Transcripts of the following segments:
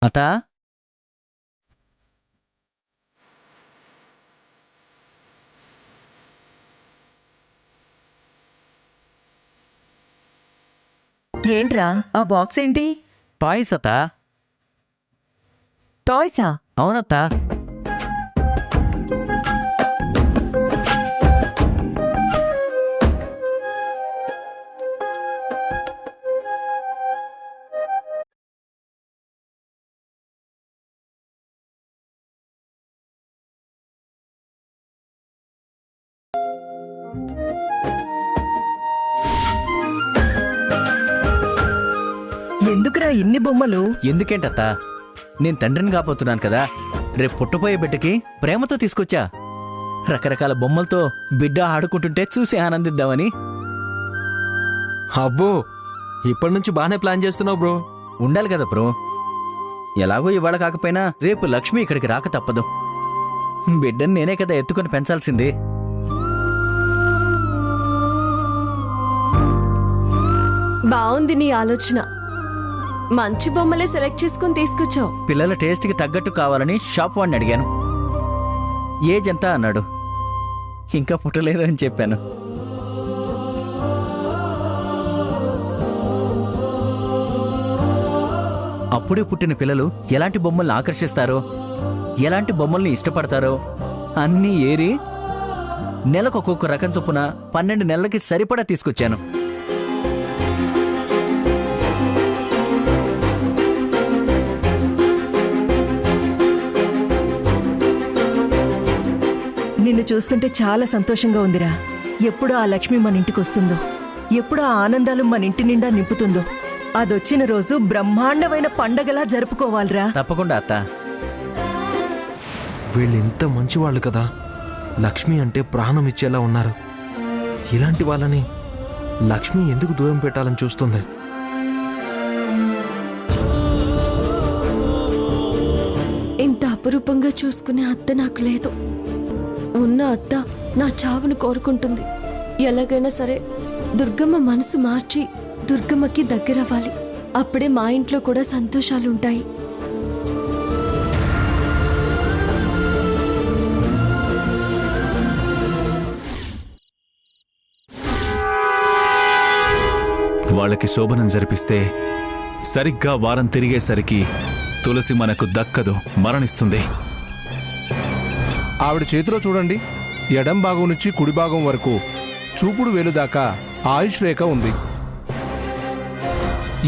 అత్త ఏంట్రా ఆ బాక్స్ ఏంటి? టాయ్స్ అత్త. టాయ్సా? అవునత్త. ఎందుకురా ఇన్ని బొమ్మలు? ఎందుకేంటత్త, నేను తండ్రిని కాబోతున్నాను కదా, రేపు పుట్టపోయే బిడ్డకి ప్రేమతో తీసుకొచ్చా. రకరకాల బొమ్మలతో బిడ్డ ఆడుకుంటుంటే చూసి ఆనందిద్దామని. అబ్బో, ఇప్పటి నుంచి బాగానే ప్లాన్ చేస్తున్నావు బ్రో. ఉండాలి కదా బ్రో. ఎలాగో ఇవాళ కాకపోయినా రేపు లక్ష్మి ఇక్కడికి రాక తప్పదు. బిడ్డని నేనే కదా ఎత్తుకొని పెంచాల్సింది. బావుంది నీ ఆలోచన. మంచి బొమ్మలే సెలెక్ట్ చేసుకుని తీసుకొచ్చావు. పిల్లల టేస్ట్కి తగ్గట్టు కావాలని షాప్ వాడిని అడిగాను. ఏజ్ ఎంత అన్నాడు. ఇంకా పుట్టలేదు అని చెప్పాను. అప్పుడే పుట్టిన పిల్లలు ఎలాంటి బొమ్మల్ని ఆకర్షిస్తారో, ఎలాంటి బొమ్మల్ని ఇష్టపడతారో అన్నీ ఏరి నెలకు ఒక్కొక్క రకం చొప్పున 12 నెలలకి సరిపడా తీసుకొచ్చాను. నిన్ను చూస్తుంటే చాలా సంతోషంగా ఉందిరా. ఎప్పుడు ఆ లక్ష్మి మన ఇంటికి వస్తుందో, ఎప్పుడు ఆ ఆనందాలు మన ఇంటి నిండా నింపుతుందో. అదొచ్చిన రోజు బ్రహ్మాండమైన పండగలా జరుపుకోవాలిరా. తప్పకుండా అత్త. వీళ్ళు ఇంత మంచివాళ్ళు కదా, లక్ష్మి అంటే ప్రాణం ఇచ్చేలా ఉన్నారు. ఇలాంటి వాళ్ళని లక్ష్మి ఎందుకు దూరం పెట్టాలని చూస్తుంది? ఇంత అపురూపంగా చూసుకునే అత్త నాకు లేదు. ఉన్న అత్త నా చావును కోరుకుంటుంది. ఎలాగైనా సరే దుర్గమ్మ మనసు మార్చి దుర్గమ్మకి దగ్గరవ్వాలి. అప్పుడే మా ఇంట్లో కూడా సంతోషాలుంటాయి. వాళ్ళకి శోభనం జరిపిస్తే సరిగ్గా వారం తిరిగేసరికి తులసి మనకు దక్కదు, మరణిస్తుంది. ఆవిడ చేతిలో చూడండి, ఎడం భాగం నుంచి కుడి భాగం వరకు చూపుడు వేలు దాకా ఆయుష్ రేఖ ఉంది.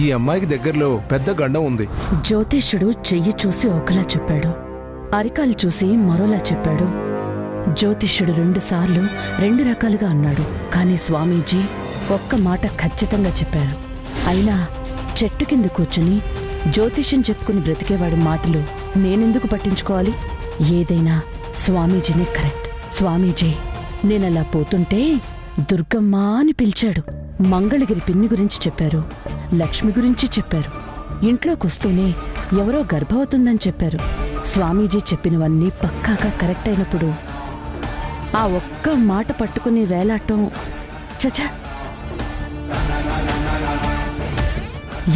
ఈ అమ్మాయికి దగ్గరలో పెద్ద గండం ఉంది. జ్యోతిష్యుడు చెయ్యి చూసి ఒకలా చెప్పాడు, అరికాలు చూసి మరోలా చెప్పాడు. జ్యోతిష్యుడు 2 సార్లు 2 రకాలుగా అన్నాడు. కానీ స్వామీజీ ఒక్క మాట ఖచ్చితంగా చెప్పారు. అయినా చెట్టు కింద కూర్చుని జ్యోతిష్యం చెప్పుకుని బ్రతికేవాడి మాటలు నేనెందుకు పట్టించుకోవాలి? ఏదైనా స్వామీజీనే కరెక్ట్. స్వామీజీ నేనలా పోతుంటే దుర్గమ్మ అని పిలిచాడు. మంగళగిరి పిన్ని గురించి చెప్పారు, లక్ష్మి గురించి చెప్పారు. ఇంట్లోకొస్తూనే ఎవరో గర్భవతుందని చెప్పారు. స్వామీజీ చెప్పినవన్నీ పక్కాగా కరెక్ట్ అయినప్పుడు ఆ ఒక్క మాట పట్టుకుని వేలాటం చచా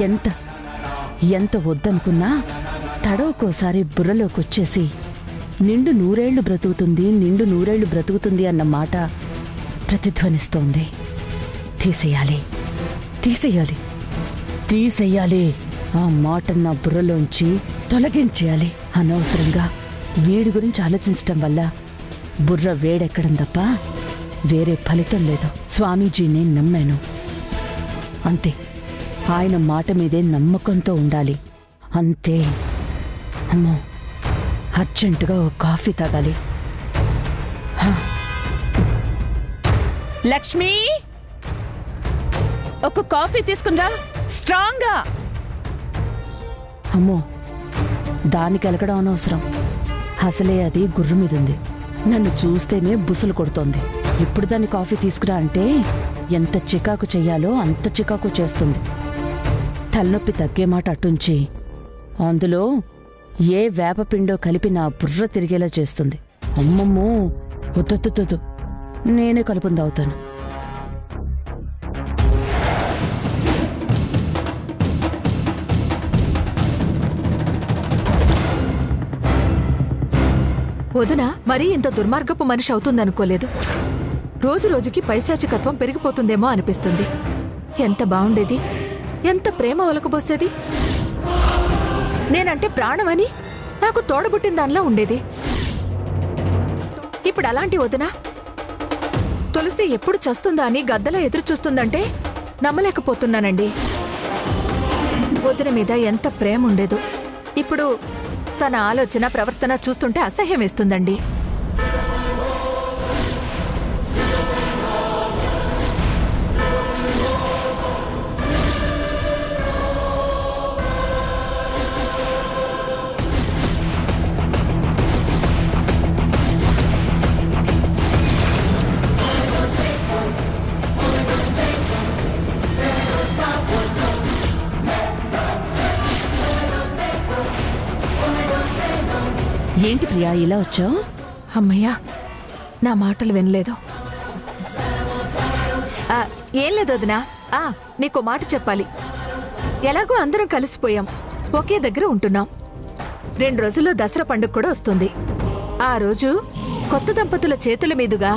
ఎంత ఎంత వద్దనుకున్నా తడవకోసారి బుర్రలోకొచ్చేసి నిండు 100 ఏళ్లు బ్రతుకుతుంది, నిండు 100 ఏళ్లు బ్రతుకుతుంది అన్న మాట ప్రతిధ్వనిస్తోంది. తీసేయాలి, తీసేయాలి, తీసేయాలి. ఆ మాట నా బుర్రలోంచి తొలగించేయాలి. అనవసరంగా వీడి గురించి ఆలోచించటం వల్ల బుర్ర వేడెక్కడం తప్ప వేరే ఫలితం లేదు. స్వామీజీని నమ్మాను అంతే. ఆయన మాట మీదే నమ్మకంతో ఉండాలి అంతే. అమ్మో, అర్జెంటుగా ఓ కాఫీ తాగాలి. లక్ష్మి, ఒక కాఫీ తీసుకునిరా, స్ట్రాంగ్గా. అమ్మో, దానికి ఎలకడం అనవసరం. అసలే అది గుర్రు మీదుంది. నన్ను చూస్తేనే బుసలు కొడుతోంది. ఇప్పుడు దాన్ని కాఫీ తీసుకురా అంటే ఎంత చికాకు చెయ్యాలో అంత చికాకు చేస్తుంది. తలనొప్పి తగ్గే మాట అటుంచి అందులో ఏ వేపపిండో కలిపి నా బుర్ర తిరిగేలా చేస్తుంది. అమ్మమ్మో, వద్దు, నేనే కలుపుంది అవుతాను. వదిన మరీ ఇంత దుర్మార్గపు మనిషి అవుతుందనుకోలేదు. రోజు రోజుకి పైశాచికత్వం పెరిగిపోతుందేమో అనిపిస్తుంది. ఎంత బావుండేది, ఎంత ప్రేమ ఒలకబోసేది. నేనంటే ప్రాణమని నాకు తోడబుట్టిన దానిలా ఉండేది. ఇప్పుడు అలాంటి వదిన తులసి ఎప్పుడు చస్తుందా అని గద్దలా ఎదురు చూస్తుందంటే నమ్మలేకపోతున్నానండి. వదిన మీద ఎంత ప్రేమ ఉండేదో ఇప్పుడు తన ఆలోచన ప్రవర్తన చూస్తుంటే అసహ్యం వేస్తుందండి. ఏంటి ప్రియా ఇలా వచ్చావు? అమ్మయ్యా, నా మాటలు వినలేదు. ఏం లేదు వదినా. నీకో మాట చెప్పాలి. ఎలాగో అందరం కలిసిపోయాం, ఒకే దగ్గర ఉంటున్నాం. 2 రోజుల్లో దసరా పండుగ కూడా వస్తుంది. ఆ రోజు కొత్త దంపతుల చేతుల మీదుగా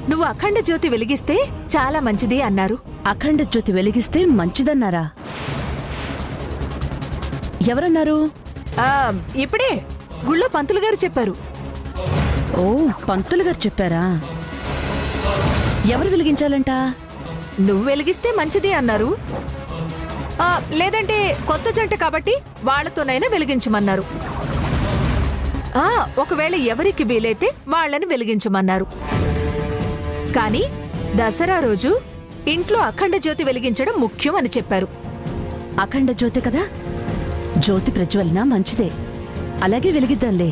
నువ్వు అఖండ జ్యోతి వెలిగిస్తే చాలా మంచిది అన్నారు. అఖండ జ్యోతి వెలిగిస్తే మంచిదన్నారా? ఎవరన్నారు? ఇప్పుడే గుళ్ళో పంతులు గారు చెప్పారు. ఓ, పంతులు గారు చెప్పారా? ఎవరు వెలిగించాలంట? నువ్వు వెలిగిస్తే మంచిది అన్నారు. లేదంటే కొత్త జంట కాబట్టి వాళ్లతోనైనా వెలిగించమన్నారు. ఒకవేళ ఎవరికి వీలైతే వాళ్ళని వెలిగించమన్నారు. కానీ దసరా రోజు ఇంట్లో అఖండ జ్యోతి వెలిగించడం ముఖ్యం అని చెప్పారు. అఖండ జ్యోతి కదా, జ్యోతి ప్రజ్వలన మంచిదే. అలాగే వెలిగిద్దాంలే.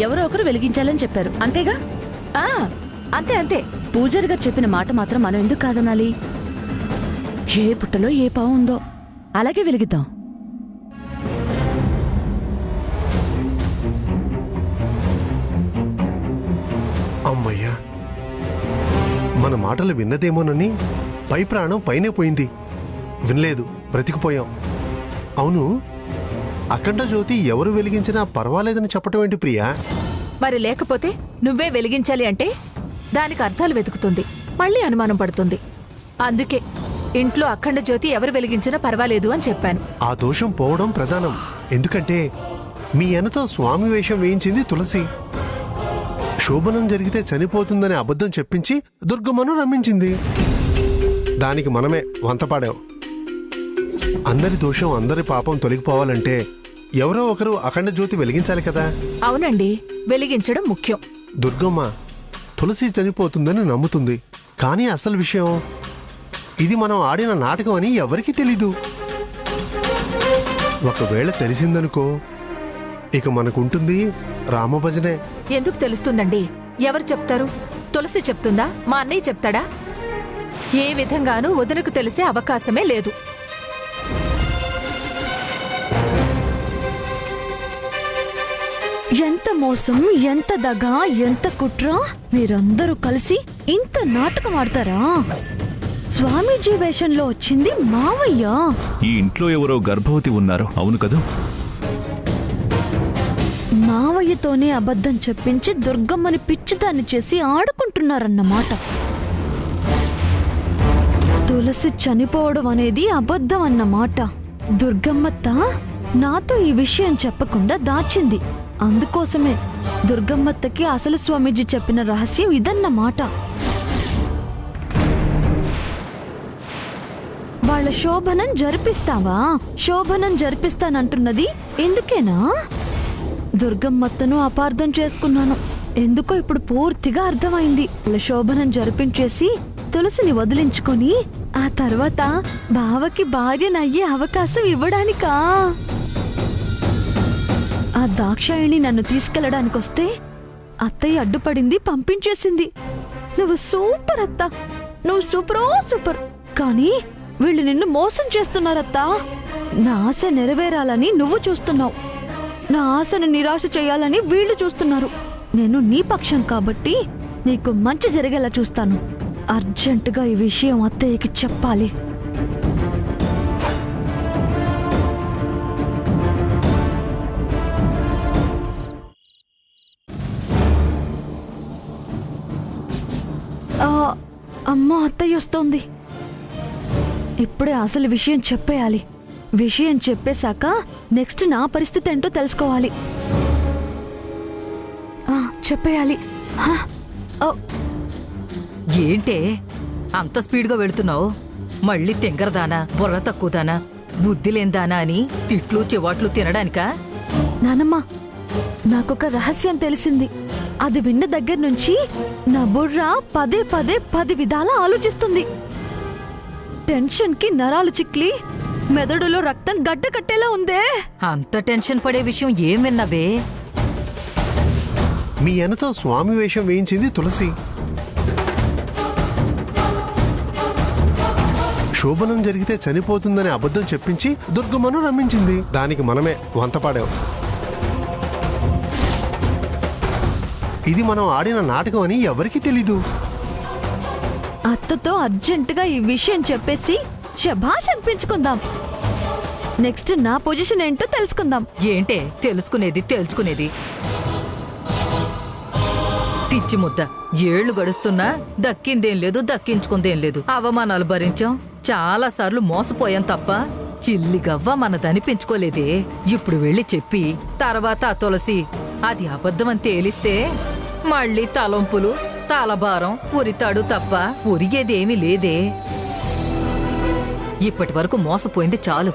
ఎవరో ఒకరు వెలిగించాలని చెప్పారు, అంతేగా? అంతే అంతే. పూజారి గారు చెప్పిన మాట మాత్రం మనం ఎందుకు కాదనాలి? ఏ పుట్టలో ఏ పావు ఉందో, అలాగే వెలిగిద్దాం. అమ్మయ్యా, మన మాటలు విన్నదేమోనని పై ప్రాణం పైనే పోయింది. వినలేదు, బ్రతికిపోయాం. అవును, అఖండ జ్యోతి ఎవరు వెలిగించినా పర్వాలేదని చెప్పటం ఏంటి ప్రియా? మరి లేకపోతే నువ్వే వెలిగించాలి అంటే దానికి అర్థాలు వెతుకుతుంది, మళ్ళీ అనుమానం పడుతుంది. అందుకే ఇంట్లో అఖండ జ్యోతి ఎవరు వెలిగించినా పర్వాలేదు అని చెప్పాను. ఆ దోషం పోవడం ప్రధానం. ఎందుకంటే మీ అన్నతో స్వామి వేషం వేయించింది తులసి. శోభనం జరిగితే చనిపోతుందని అబద్ధం చెప్పించి దుర్గమ్మను రమ్మించింది. దానికి మనమే వంతపాడాం. అందరి దోషం, అందరి పాపం తొలగిపోవాలంటే ఎవరో ఒకరు అఖండ జ్యోతి వెలిగించాలి కదా. అవునండి, వెలిగించడం ముఖ్యం. దుర్గమ్మ తులసి చనిపోతుందని నమ్ముతుంది. కానీ అసలు విషయం ఇది మనం ఆడిన నాటకం అని ఎవరికీ తెలీదు. ఒకవేళ తెలిసిందనుకో, ఇక మనకుంటుంది రామభజనే. ఎందుకు తెలుస్తుందండి? ఎవరు చెప్తారు? తులసి చెప్తుందా? మా అన్నయ్య చెప్తాడా? ఏ విధంగానూ వదినకు తెలిసే అవకాశమే లేదు. ఎంత మోసం, ఎంత దగ, ఎంత కుట్ర! మీరందరూ కలిసి ఇంత నాటకం ఆడతారా? స్వామీజీ వేషంలో వచ్చింది మావయ్య. ఈ ఇంట్లో ఎవరో గర్భవతి ఉన్నారు, అవును కదూ? మావయ్యతోనే అబద్ధం చెప్పించి దుర్గమ్మని పిచ్చిదాన్ని చేసి ఆడుకుంటున్నారన్నమాట. తులసి చనిపోవడం అనేది అబద్ధం అన్నమాట. దుర్గమ్మత్త నాతో ఈ విషయం చెప్పకుండా దాచింది. అందుకోసమే దుర్గమ్మత్తకి అసలు స్వామీజీ చెప్పిన రహస్యం ఇదన్నమాట. వాళ్ళ శోభనం జరిపిస్తావా? శోభనం జరిపిస్తానంటున్నది ఎందుకేనా? దుర్గమ్మత్తను అపార్థం చేసుకున్నాను. ఎందుకో ఇప్పుడు పూర్తిగా అర్థమైంది. వాళ్ళ శోభనం జరిపించేసి తులసిని వదిలించుకొని ఆ తర్వాత బావకి భార్యనయ్యే అవకాశం ఇవ్వడానికా? ఆ దాక్షాయిణి నన్ను తీసుకెళ్లడానికొస్తే అత్తయ్య అడ్డుపడింది, పంపించేసింది. నువ్వు సూపర్ అత్త, నువ్వు సూపరో సూపర్. కానీ వీళ్ళు నిన్ను మోసం చేస్తున్నారత్తా. నా ఆశ నెరవేరాలని నువ్వు చూస్తున్నావు, నా ఆశను నిరాశ చేయాలని వీళ్ళు చూస్తున్నారు. నేను నీ పక్షం కాబట్టి నీకు మంచి జరిగేలా చూస్తాను. అర్జెంటుగా ఈ విషయం అత్తయ్యకి చెప్పాలి. అమ్మో అత్తయ్య వస్తోంది. ఇప్పుడే అసలు విషయం చెప్పేయాలి. విషయం చెప్పేశాక నెక్స్ట్ నా పరిస్థితి ఏంటో తెలుసుకోవాలి. చెప్పేయాలి. ఏంటే అంత స్పీడ్గా వెళుతున్నావు? మళ్ళీ తింగరదానా, బుర్ర తక్కువదానా, బుద్ధి లేందానా అని తిట్లు చివాట్లు తినడానికా? నానమ్మ, నాకొక రహస్యం తెలిసింది. అది విన్న దగ్గర నుంచి నా బుర్ర పదే పదే 10 విధాలా ఆలోచిస్తుంది. టెన్షన్ కి నరాలు చిక్లి మెదడులో రక్తం గడ్డ కట్టేలా ఉందే. అంత టెన్షన్ పడే విషయం ఏం విన్నావే? మీ అన్నతో స్వామి వేషం వేయించింది తులసి. శోభనం జరిగితే చనిపోతుందనే అబద్ధం చెప్పించి దుర్గమ్మను రమ్మించింది. దానికి మనమే వంతపాడాం. ఇది మనం ఆడిన నాటకం అని ఎవరికీ తెలీదు. అత్తతో అర్జెంటుగా ఈ విషయం చెప్పేసి శభాష్ అనిపించుకుందాం. నెక్స్ట్ నా పొజిషన్ ఏంటో తెలుసుకుందాం. ఏంటే తెలుసుకునేది? పిచ్చి ముద్ద. ఏళ్లు గడుస్తున్నా దక్కిందేం లేదు, దక్కించుకుందేం లేదు. అవమానాలు భరించాం, చాలా సార్లు మోసపోయాం తప్ప చిల్లిగవ్వ మనదనిపించుకోలేదే. ఇప్పుడు వెళ్ళి చెప్పి తర్వాత ఆ తులసి అది అబద్ధమని తేలిస్తే మళ్ళీ తలంపులు, తలభారం, ఉరితాడు తప్ప ఉరిగేదేమీ లేదే. ఇప్పటి వరకు మోసపోయింది చాలు.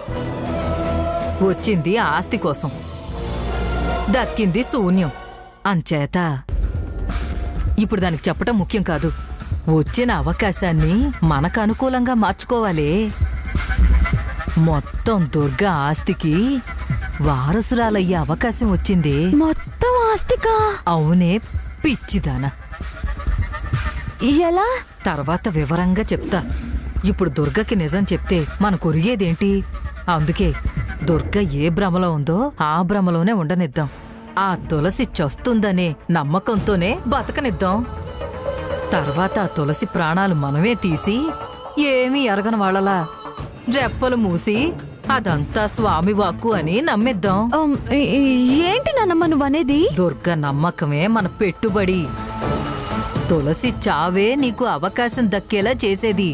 వచ్చింది ఆస్తి కోసం, దక్కింది శూన్యం. అంచేత ఇప్పుడు దానికి చెప్పటం ముఖ్యం కాదు. వచ్చిన అవకాశాన్ని మనకు అనుకూలంగా మార్చుకోవాలే. మొత్తం దుర్గా ఆస్తికి వారసురాలయ్యే అవకాశం వచ్చింది. మొత్తం ఆస్తికా? అవునే పిచ్చిదానా. ఎలా? తర్వాత వివరంగా చెప్తా. ఇప్పుడు దుర్గకి నిజం చెప్తే మనకు ఒరిగేదేంటి? అందుకే దుర్గ ఏ భ్రమలో ఉందో ఆ భ్రమలోనే ఉండనిద్దాం. ఆ తులసి చస్తుందనే నమ్మకంతోనే బతకనిద్దాం. తర్వాత ఆ తులసి ప్రాణాలు మనమే తీసి ఏమీ ఎరగని వాళ్ళలా రెప్పలు మూసి అదంతా స్వామి వాక్కు అని నమ్మిద్దాం. ఏంటి నాన్నమ్మ నువ్వనేది? దుర్గ నమ్మకమే మన పెట్టుబడి. తులసి చావే నీకు అవకాశం దక్కేలా చేసేది.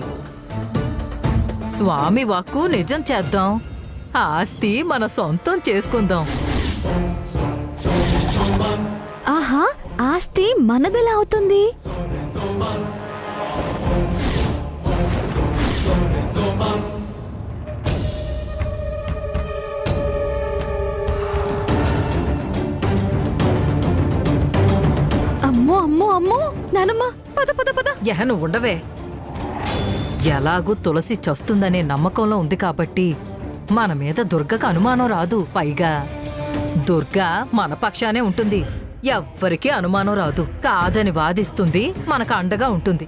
స్వామి వాక్కు నిజం చేద్దాం. ఆస్తి మన సొంతం చేసుకుందాం. ఆహా, ఆస్తి మనదెలా అవుతుంది? అమ్మో అమ్మో అమ్మో, నానమ్మ పద పద పద. నువ్వు ఉండవే. ఎలాగూ తులసి చస్తుందనే నమ్మకంలో ఉంది కాబట్టి మన మీద దుర్గకు అనుమానం రాదు. పైగా దుర్గా మన పక్షానే ఉంటుంది. ఎవ్వరికీ అనుమానం రాదు. కాదని వాదిస్తుంది, మనకు అండగా ఉంటుంది.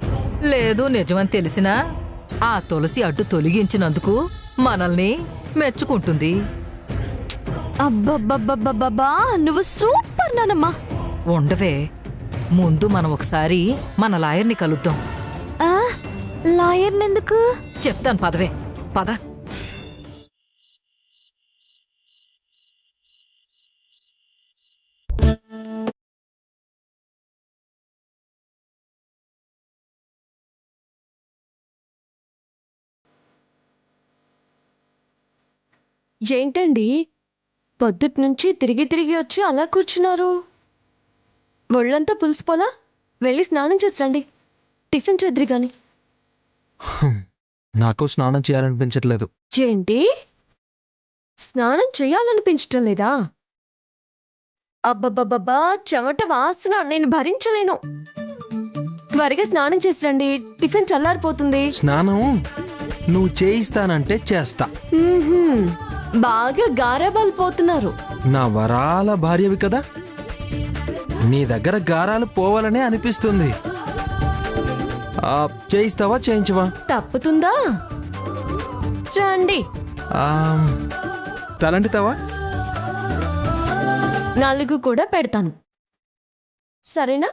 లేదు నిజమని తెలిసినా ఆ తులసి అడ్డు తొలగించినందుకు మనల్ని మెచ్చుకుంటుంది. అబ్బబ్బబ్బబ్బబ్బా, నువ్వు సూపర్ నానమ్మ. ఉండవే, ముందు మనం ఒకసారి మన లాయర్ని కలుద్దాం. లాయర్నెందుకు? చెప్తాను పదవే, పద. ఏంటండి పొద్దుటి నుంచి తిరిగి తిరిగి వచ్చి అలా కూర్చున్నారు? ఒళ్ళంతా పులిసిపోలా? వెళ్ళి స్నానం చేసి రండి. టిఫిన్ చేద్దరి గాని. నాకు స్నానం చేయాలనిపించట్లేదు. ఏంటి? స్నానం చేయాలనిపించటం లేదా? అబ్బబ్బబ్బబ్బా, చెమట వాసన నేను భరించలేను. త్వరగా స్నానం చేసి రండి, టిఫిన్ చల్లారిపోతుంది. స్నానం నువ్వు చేయిస్తానంటే చేస్తా. బాగా గారాబాలు పోతున్నారు. నా వరాల భార్యవి కదా, నీ దగ్గర గారాలు పోవాలనే అనిపిస్తుంది. చేయిస్తావా చేయించవా? తప్పుతుందా? రండి. తలంటుతావా? 4 కూడా పెడతాను, సరేనా?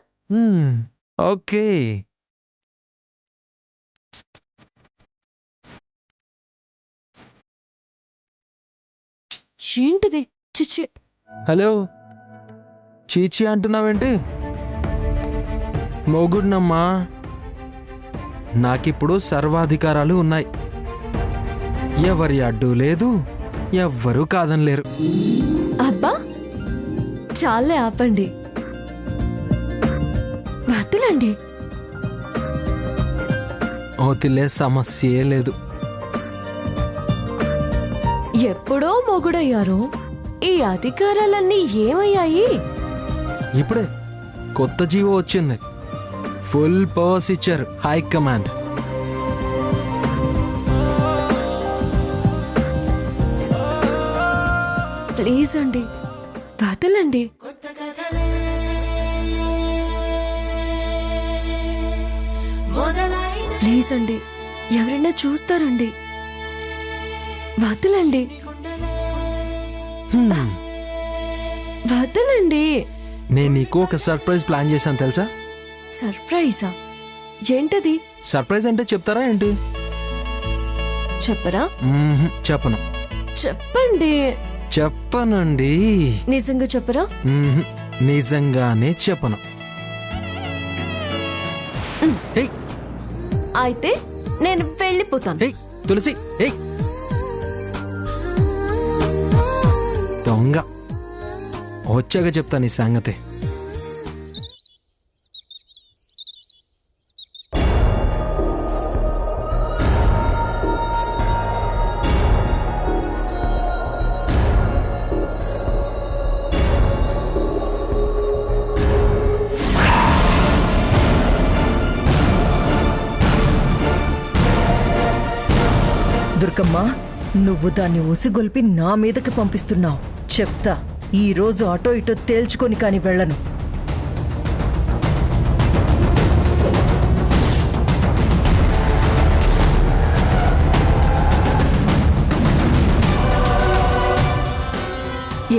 ఓకే. ఏంటిది? చిచి. హలో, చీచి అంటున్నావేంటి? మొగుడినమ్మా, నాకిప్పుడు సర్వాధికారాలు ఉన్నాయి. ఎవరి అడ్డు లేదు, ఎవ్వరూ కాదనలేరు. అబ్బా చాలే ఆపండి, వద్దులండి. వదిలే సమస్యే లేదు. ఎప్పుడో మొగుడయ్యారు, ఈ అధికారాలన్నీ ఏమయ్యాయి? ఇప్పుడే కొత్త జీవో వచ్చింది. ఫుల్ పవర్స్ ఇచ్చారు హైకమాండ్. ప్లీజ్ అండి, వదలండి. ప్లీజ్ అండి, ఎవరైనా చూస్తారండి, వదలండి. వదలండి. నేను నీకు ఒక సర్ప్రైజ్ ప్లాన్ చేశాను తెలుసా? సర్ప్రైజా? ఏంటది? సర్ప్రైజ్ అంటే చెప్తారా ఏంటి? చెప్పరా? చెప్పను. చెప్పండి. చెప్పనండి. నిజంగా చెప్పరా? నిజంగానే చెప్పను. అయితే నేను వెళ్ళిపోతాను. తులసి దొంగ, వచ్చాక చెప్తాను ఈ సంగతి. దుర్గమ్మ, నువ్వు దాన్ని ఉసిగొల్పి నా మీదకి పంపిస్తున్నావు. చెప్తా, ఈ రోజు అటో ఇటో తేల్చుకొని కాని వెళ్ళను.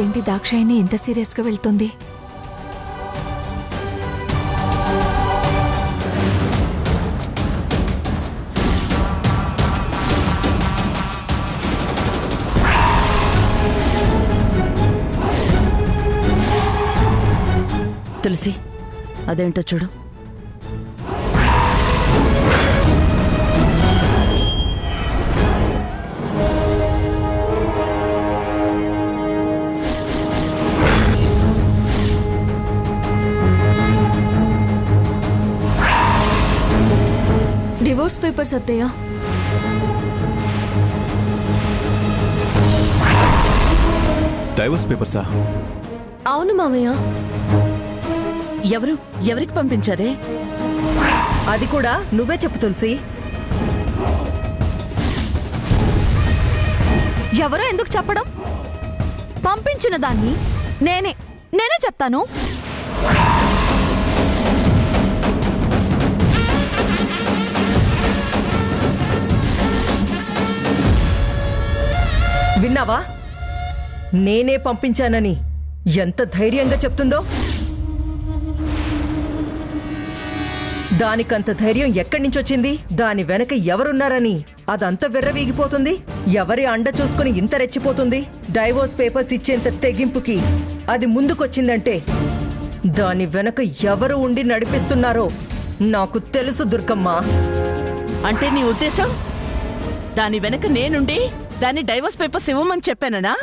ఏంటి దాక్షాయిని ఇంత సీరియస్గా వెళ్తుంది? తులసి, అదేంటో చూడు. డివోర్స్ పేపర్స్ అత్తయ్యా. డైవర్స్ పేపర్సా? అవును మామయ్య. ఎవరికి పంపించారే? అది కూడా నువ్వే చెప్పు తులసి. ఎవరో ఎందుకు చెప్పడం? పంపించిన దాన్ని నేనే చెప్తాను. విన్నావా? నేనే పంపించానని ఎంత ధైర్యంగా చెప్తుందో. దానికంత ధైర్యం ఎక్కడి నుంచి వచ్చింది? దాని వెనక ఎవరున్నారని అదంతా విర్రవీగిపోతుంది. ఎవరి అండ చూసుకుని ఇంత రెచ్చిపోతుంది? డైవోర్స్ పేపర్స్ ఇచ్చేంత తెగింపుకి అది ముందుకొచ్చిందంటే దాని వెనక ఎవరు ఉండి నడిపిస్తున్నారో నాకు తెలుసు దుర్గమ్మ. అంటే నీ ఉద్దేశం దాని వెనక నేనుండి దాన్ని డైవోర్స్ పేపర్స్ ఇవ్వమని చెప్పానా?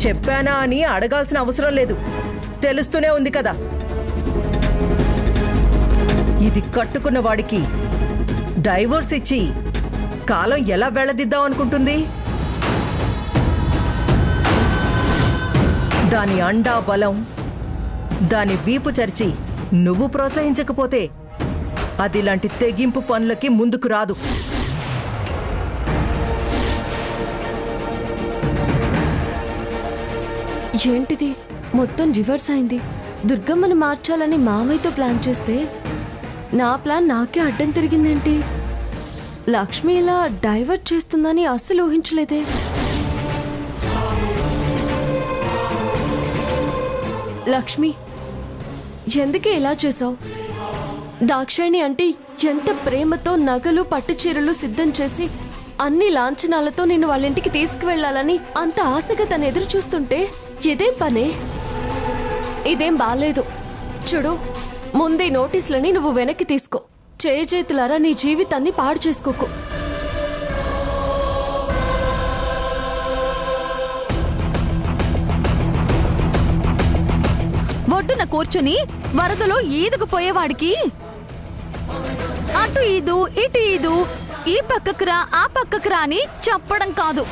చెప్పానా అని అడగాల్సిన అవసరం లేదు, తెలుస్తూనే ఉంది కదా. ఇది కట్టుకున్న వాడికి డైవోర్స్ ఇచ్చి కాలం ఎలా వెళ్లదిద్దాం అనుకుంటుంది? దాని అండా బలం, దాని వీపు చరిచి నువ్వు ప్రోత్సహించకపోతే అదిలాంటి తెగింపు పనులకి ముందుకు రాదు. ఏంటిది? మొత్తం రివర్స్ అయింది. దుర్గమ్మను మార్చాలని మామయ్యతో ప్లాన్ చేస్తే నా ప్లాన్ నాకే అడ్డం తిరిగిందేంటి? లక్ష్మి ఇలా డైవర్ట్ చేస్తుందని అస్సలు ఊహించలేదే. లక్ష్మి, ఎందుకే ఇలా చేసావు? దాక్షాయిణి అంటే ఎంత ప్రేమతో నగలు పట్టుచీరలు సిద్ధం చేసి అన్ని లాంఛనాలతో నిన్ను వాళ్ళ ఇంటికి తీసుకువెళ్ళాలని అంత ఆశగా తను ఎదురు చూస్తుంటే ఇదేం పనే? ఇదేం బాలేదు. చూడు, ముందే నోటీసులని నువ్వు వెనక్కి తీసుకో. చేతులారా నీ జీవితాన్ని పాడు చేసుకోకు. ఒడ్డున కూర్చుని వరదలో ఈదుకుపోయేవాడికి అటు ఈదు ఇటు ఈదు, ఈ పక్కకు రా ఆ పక్కకు రా అని చెప్పడం కాదు.